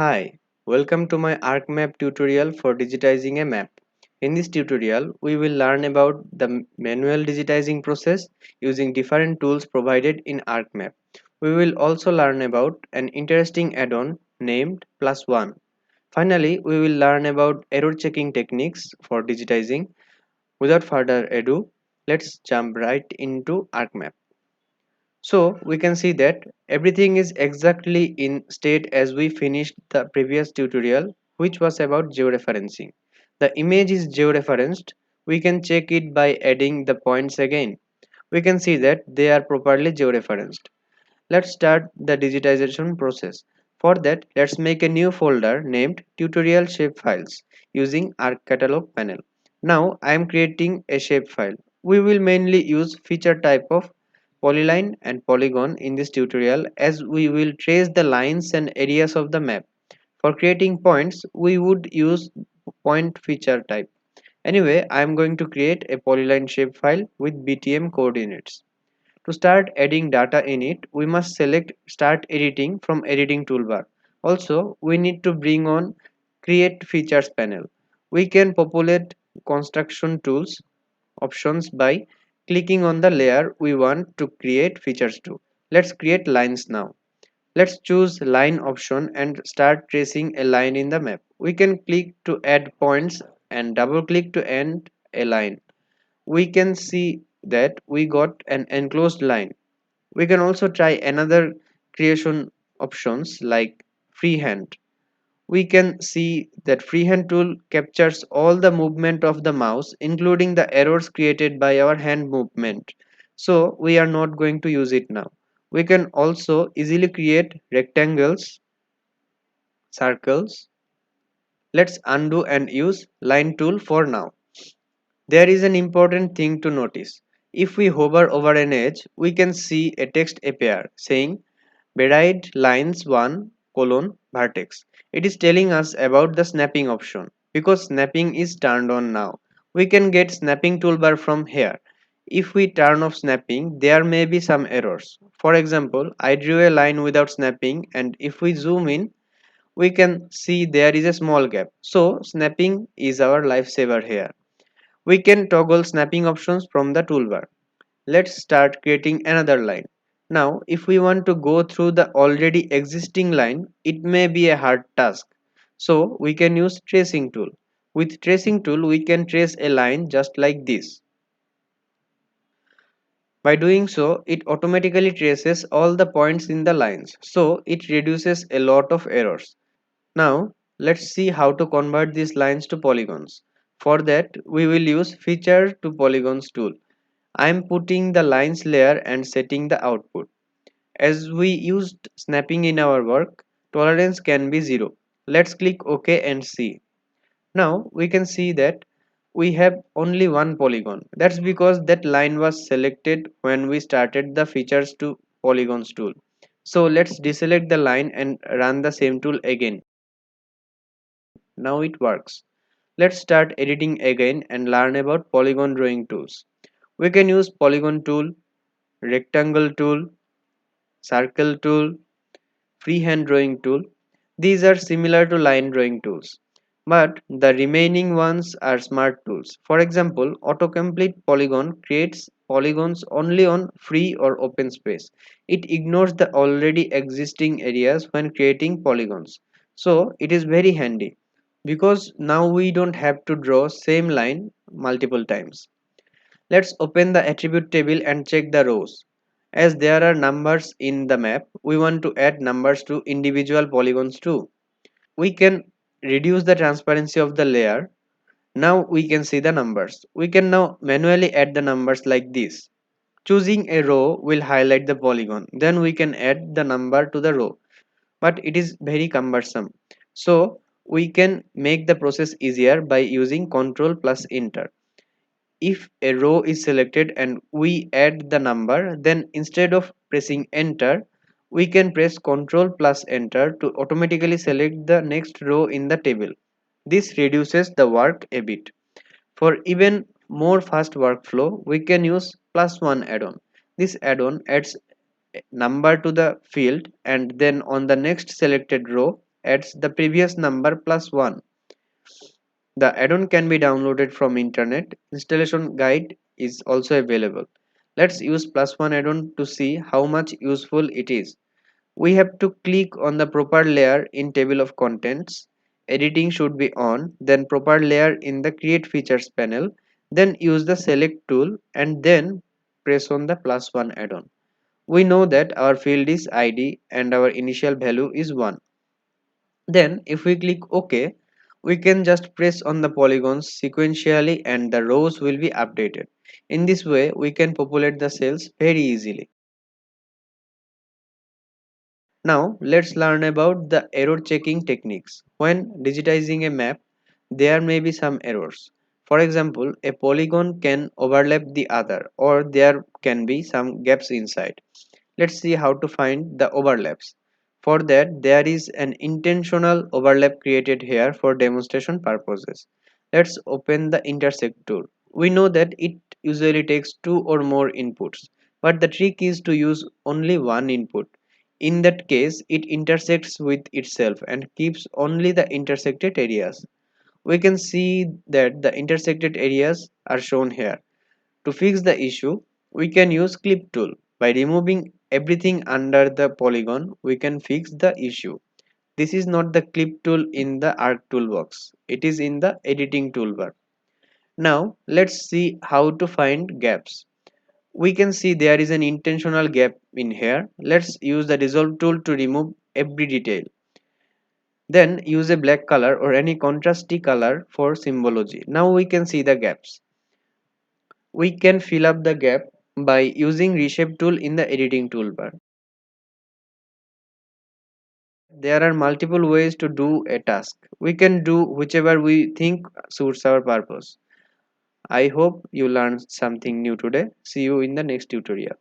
Hi, welcome to my ArcMap tutorial for digitizing a map. In this tutorial, we will learn about the manual digitizing process using different tools provided in ArcMap. We will also learn about an interesting add-on named Plus One. Finally, we will learn about error checking techniques for digitizing. Without further ado, let's jump right into ArcMap. So we can see that everything is exactly in state as we finished the previous tutorial, which was about georeferencing. The image is georeferenced. We can check it by adding the points again. We can see that they are properly georeferenced. Let's start the digitization process. For that, let's make a new folder named tutorial shapefiles using ArcCatalog panel. Now I am creating a shapefile. We will mainly use feature type of polyline and polygon in this tutorial as we will trace the lines and areas of the map. For creating points, we would use point feature type. Anyway, I am going to create a polyline shapefile with BTM coordinates. To start adding data in it, we must select Start Editing from Editing toolbar. Also, we need to bring on Create Features panel. We can populate construction tools options by clicking on the layer we want to create features to. Let's create lines now. Let's choose line option and start tracing a line in the map. We can click to add points and double click to end a line. We can see that we got an enclosed line. We can also try another creation options like freehand. We can see that freehand tool captures all the movement of the mouse including the errors created by our hand movement. So we are not going to use it now. We can also easily create rectangles, circles. Let's undo and use line tool for now. There is an important thing to notice. If we hover over an edge, we can see a text appear saying buried lines 1 colon vertex. It is telling us about the snapping option. Because snapping is turned on now, we can get snapping toolbar from here. If we turn off snapping, there may be some errors. For example, I drew a line without snapping, and if we zoom in, we can see there is a small gap. So snapping is our lifesaver here. We can toggle snapping options from the toolbar. Let's start creating another line. Now, if we want to go through the already existing line, it may be a hard task. So, we can use tracing tool. With tracing tool, we can trace a line just like this. By doing so, it automatically traces all the points in the lines. So, it reduces a lot of errors. Now, let's see how to convert these lines to polygons. For that, we will use Feature to Polygons tool. I am putting the lines layer and setting the output. As we used snapping in our work, tolerance can be 0. Let's click OK and see. Now we can see that we have only one polygon. That's because that line was selected when we started the features to polygons tool. So let's deselect the line and run the same tool again. Now it works. Let's start editing again and learn about polygon drawing tools. We can use polygon tool, rectangle tool, circle tool, freehand drawing tool. These are similar to line drawing tools, but the remaining ones are smart tools. For example, Auto-Complete Polygon creates polygons only on free or open space. It ignores the already existing areas when creating polygons. So it is very handy because now we don't have to draw same line multiple times. Let's open the attribute table and check the rows. As there are numbers in the map, we want to add numbers to individual polygons too. We can reduce the transparency of the layer. Now we can see the numbers. We can now manually add the numbers like this. Choosing a row will highlight the polygon. Then we can add the number to the row. But it is very cumbersome. So we can make the process easier by using Ctrl plus Enter. If a row is selected and we add the number, then instead of pressing enter, we can press Ctrl plus enter to automatically select the next row in the table. This reduces the work a bit. For even more fast workflow, we can use plus one add-on. This add-on adds a number to the field and then on the next selected row, adds the previous number plus 1. The add-on can be downloaded from internet. Installation guide is also available. Let's use plus 1 add-on to see how much useful it is. We have to click on the proper layer in table of contents. Editing should be on, then proper layer in the create features panel, then use the select tool and then press on the plus 1 add-on. We know that our field is ID and our initial value is 1. Then if we click OK, we can just press on the polygons sequentially and the rows will be updated. In this way, we can populate the cells very easily. Now let's learn about the error checking techniques. When digitizing a map, there may be some errors. For example, a polygon can overlap the other or there can be some gaps inside. Let's see how to find the overlaps. For that, there is an intentional overlap created here for demonstration purposes. Let's open the intersect tool. We know that it usually takes two or more inputs, but the trick is to use only one input. In that case, it intersects with itself and keeps only the intersected areas. We can see that the intersected areas are shown here. To fix the issue, we can use clip tool. By removing everything under the polygon, we can fix the issue. This is not the clip tool in the arc toolbox. It is in the editing toolbar. Now let's see how to find gaps. We can see there is an intentional gap in here. Let's use the resolve tool to remove every detail. Then use a black color or any contrasty color for symbology. Now we can see the gaps. We can fill up the gap by using reshape tool in the editing toolbar. There are multiple ways to do a task. We can do whichever we think suits our purpose. I hope you learned something new today. See you in the next tutorial.